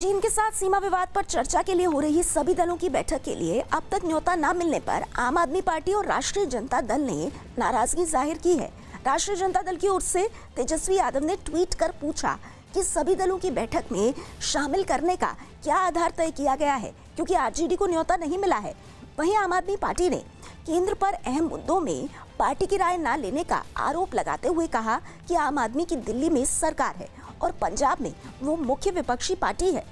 चीन के साथ सीमा विवाद पर चर्चा के लिए हो रही सभी दलों की बैठक के लिए अब तक न्योता न मिलने पर आम आदमी पार्टी और राष्ट्रीय जनता दल ने नाराजगी जाहिर की है। राष्ट्रीय जनता दल की ओर से तेजस्वी यादव ने ट्वीट कर पूछा कि सभी दलों की बैठक में शामिल करने का क्या आधार तय किया गया है, क्योंकि आरजेडी को न्योता नहीं मिला है। वहीं आम आदमी पार्टी ने केंद्र पर अहम मुद्दों में पार्टी की राय न लेने का आरोप लगाते हुए कहा कि आम आदमी की दिल्ली में सरकार है और पंजाब में वो मुख्य विपक्षी पार्टी है।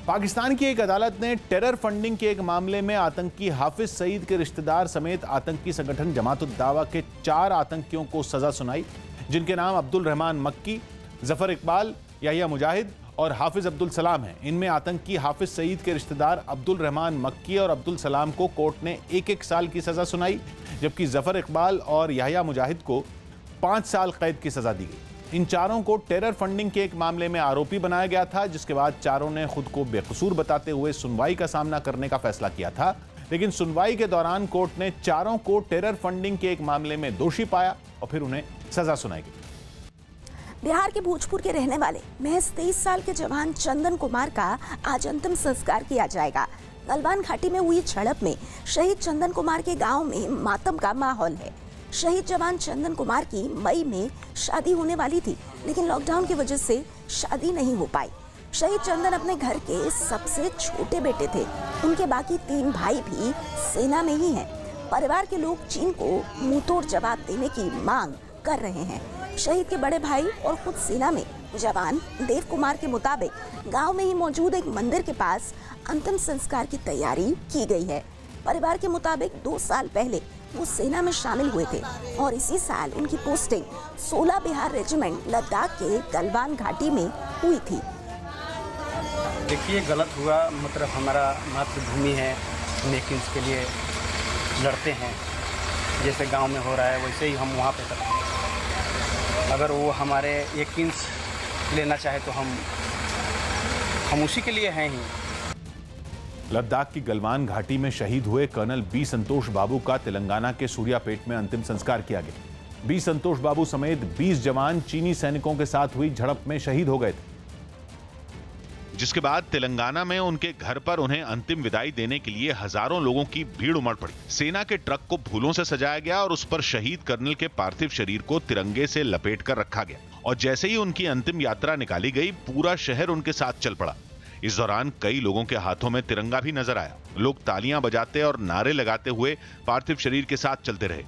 पाकिस्तान की एक अदालत ने टेरर फंडिंग के एक मामले में आतंकी हाफिज सईद के रिश्तेदार समेत आतंकी संगठन जमात उद दावा के 4 आतंकियों को सजा सुनाई, जिनके नाम अब्दुल रहमान मक्की, जफर इकबाल, याहिया मुजाहिद और हाफिज अब्दुल सलाम हैं। इनमें आतंकी हाफिज सईद के रिश्तेदार अब्दुल रहमान मक्की और अब्दुल सलाम को कोर्ट ने 1-1 साल की सजा सुनाई, जबकि जफर इकबाल और याहिया मुजाहिद को 5 साल कैद की सजा दी गई। इन चारों को टेरर फंडिंग के एक मामले में आरोपी बनाया गया था, जिसके बाद चारों ने खुद को बेकसूर बताते हुए सुनवाई का सामना करने का फैसला किया था। लेकिन सुनवाई के दौरान कोर्ट ने चारों को टेरर फंडिंग के एक मामले में दोषी पाया और फिर उन्हें सजा सुनाई गई। बिहार के भोजपुर के रहने वाले महज 23 साल के जवान चंदन कुमार का आज अंतिम संस्कार किया जाएगा। गलवान घाटी में हुई झड़प में शहीद चंदन कुमार के गांव में मातम का माहौल है। शहीद जवान चंदन कुमार की मई में शादी होने वाली थी, लेकिन लॉकडाउन की वजह से शादी नहीं हो पाई। शहीद चंदन अपने घर के सबसे छोटे बेटे थे। उनके बाकी 3 भाई भी सेना में ही हैं। परिवार के लोग चीन को मुंहतोड़ जवाब देने की मांग कर रहे हैं। शहीद के बड़े भाई और खुद सेना में जवान देव कुमार के मुताबिक गांव में ही मौजूद एक मंदिर के पास अंतिम संस्कार की तैयारी की गई है। परिवार के मुताबिक 2 साल पहले वो सेना में शामिल हुए थे और इसी साल उनकी पोस्टिंग 16 बिहार रेजिमेंट लद्दाख के गलवान घाटी में हुई थी। देखिए, गलत हुआ, मतलब हमारा मातृभूमि है, लेकिन इसके लिए लड़ते हैं। जैसे गांव में हो रहा है वैसे ही हम वहाँ पे करते हैं। अगर वो हमारे 1 इंच लेना चाहे तो हम उसी के लिए हैं ही। लद्दाख की गलवान घाटी में शहीद हुए कर्नल बी संतोष बाबू का तेलंगाना के सूर्यापेट में अंतिम संस्कार किया गया। बी संतोष बाबू समेत 20 जवान चीनी सैनिकों के साथ हुई झड़प में शहीद हो गए थे, जिसके बाद तेलंगाना में उनके घर पर उन्हें अंतिम विदाई देने के लिए हजारों लोगों की भीड़ उमड़ पड़ी। सेना के ट्रक को फूलों से सजाया गया और उस पर शहीद कर्नल के पार्थिव शरीर को तिरंगे से लपेट कर रखा गया और जैसे ही उनकी अंतिम यात्रा निकाली गई, पूरा शहर उनके साथ चल पड़ा। इस दौरान कई लोगों के हाथों में तिरंगा भी नजर आया। लोग तालियां बजाते और नारे लगाते हुए पार्थिव शरीर के साथ चलते रहे।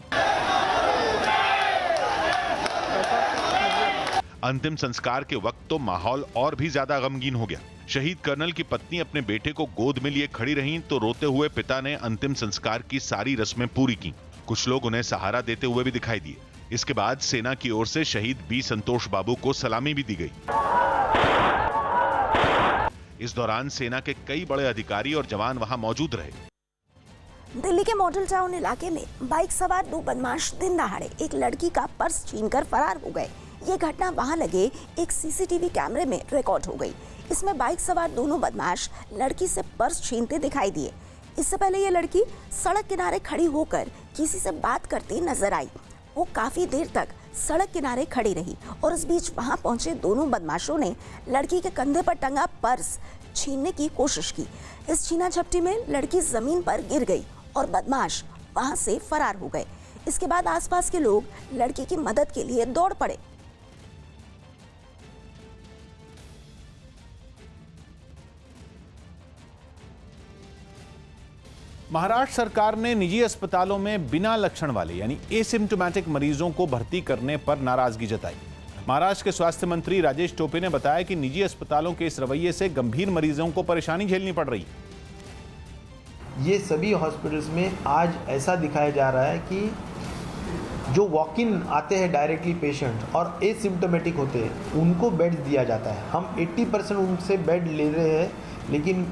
अंतिम संस्कार के वक्त तो माहौल और भी ज्यादा गमगीन हो गया। शहीद कर्नल की पत्नी अपने बेटे को गोद में लिए खड़ी रहीं तो रोते हुए पिता ने अंतिम संस्कार की सारी रस्में पूरी की। कुछ लोग उन्हें सहारा देते हुए भी दिखाई दिए। इसके बाद सेना की ओर से शहीद बी संतोष बाबू को सलामी भी दी गई। इस दौरान सेना के कई बड़े अधिकारी और जवान वहां मौजूद रहे। दिल्ली के मॉडल टाउन इलाके में बाइक सवार 2 बदमाश दिन दहाड़े एक लड़की का पर्स छीनकर फरार हो गए। ये घटना वहां लगे एक सीसीटीवी कैमरे में रिकॉर्ड हो गई। इसमें बाइक सवार दोनों बदमाश लड़की से पर्स छीनते दिखाई दिए। इससे पहले ये लड़की सड़क किनारे खड़ी होकर किसी से बात करती नजर आई। वो काफी देर तक सड़क किनारे खड़ी रही और इस बीच वहां पहुंचे दोनों बदमाशों ने लड़की के कंधे पर टंगा पर्स छीनने की कोशिश की। इस छीना झपटी में लड़की जमीन पर गिर गई और बदमाश वहां से फरार हो गए। इसके बाद आसपास के लोग लड़की की मदद के लिए दौड़ पड़े। महाराष्ट्र सरकार ने निजी अस्पतालों में बिना लक्षण वाले यानी एसिम्प्टोमेटिक मरीजों को भर्ती करने पर नाराजगी जताई। महाराष्ट्र के स्वास्थ्य मंत्री राजेश टोपे ने बताया कि निजी अस्पतालों के इस रवैये से गंभीर मरीजों को परेशानी झेलनी पड़ रही है। ये सभी हॉस्पिटल्स में आज ऐसा दिखाया जा रहा है कि जो वॉक इन आते हैं डायरेक्टली पेशेंट और एसिम्प्टोमेटिक होते हैं उनको बेड दिया जाता है। हम 80% उनसे बेड ले रहे हैं, लेकिन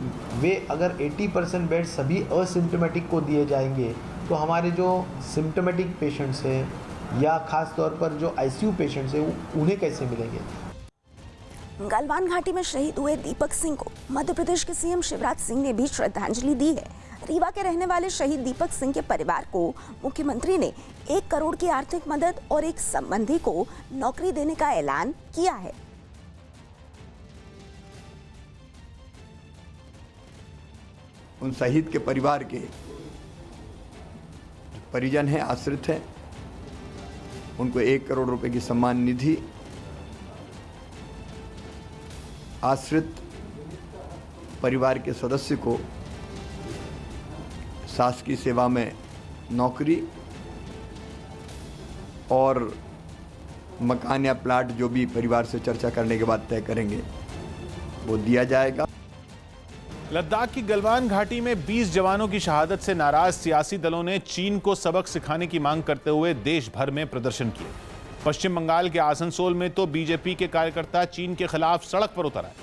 वे अगर 80% बेड सभी असिम्प्टोमेटिक को दिए जाएंगे तो हमारे जो सिम्प्टोमेटिक पेशेंट्स हैं या खास तौर पर जो आईसीयू पेशेंट्स हैं उन्हें कैसे मिलेंगे। गलवान घाटी में शहीद हुए दीपक सिंह को मध्य प्रदेश के सीएम शिवराज सिंह ने भी श्रद्धांजलि दी है। रीवा के रहने वाले शहीद दीपक सिंह के परिवार को मुख्यमंत्री ने 1 करोड़ की आर्थिक मदद और एक संबंधी को नौकरी देने का ऐलान किया है। उन शहीद के परिवार के परिजन हैं, आश्रित हैं, उनको 1 करोड़ रुपए की सम्मान निधि, आश्रित परिवार के सदस्य को शासकीय सेवा में नौकरी और मकान या प्लाट जो भी परिवार से चर्चा करने के बाद तय करेंगे वो दिया जाएगा। लद्दाख की गलवान घाटी में 20 जवानों की शहादत से नाराज सियासी दलों ने चीन को सबक सिखाने की मांग करते हुए देश भर में प्रदर्शन किए। पश्चिम बंगाल के आसनसोल में तो बीजेपी के कार्यकर्ता चीन के खिलाफ सड़क पर उतर आए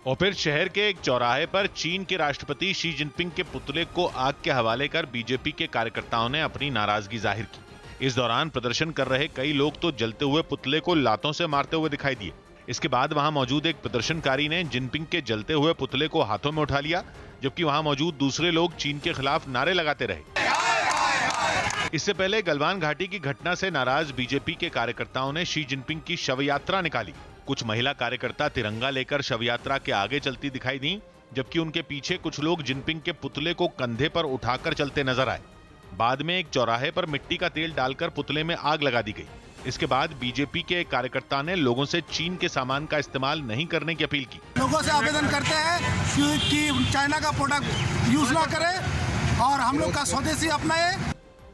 और फिर शहर के एक चौराहे पर चीन के राष्ट्रपति शी जिनपिंग के पुतले को आग के हवाले कर बीजेपी के कार्यकर्ताओं ने अपनी नाराजगी जाहिर की। इस दौरान प्रदर्शन कर रहे कई लोग तो जलते हुए पुतले को लातों से मारते हुए दिखाई दिए। इसके बाद वहां मौजूद एक प्रदर्शनकारी ने जिनपिंग के जलते हुए पुतले को हाथों में उठा लिया, जबकि वहां मौजूद दूसरे लोग चीन के खिलाफ नारे लगाते रहे। इससे पहले गलवान घाटी की घटना से नाराज बीजेपी के कार्यकर्ताओं ने शी जिनपिंग की शव यात्रा निकाली। कुछ महिला कार्यकर्ता तिरंगा लेकर शव यात्रा के आगे चलती दिखाई दी, जबकि उनके पीछे कुछ लोग जिनपिंग के पुतले को कंधे पर उठाकर चलते नजर आए। बाद में एक चौराहे पर मिट्टी का तेल डालकर पुतले में आग लगा दी गई। इसके बाद बीजेपी के एक कार्यकर्ता ने लोगों से चीन के सामान का इस्तेमाल नहीं करने की अपील की। लोगों से आवेदन करते हैं कि चाइना का प्रोडक्ट यूज ना करें और हम लोग का स्वदेशी अपनाएं।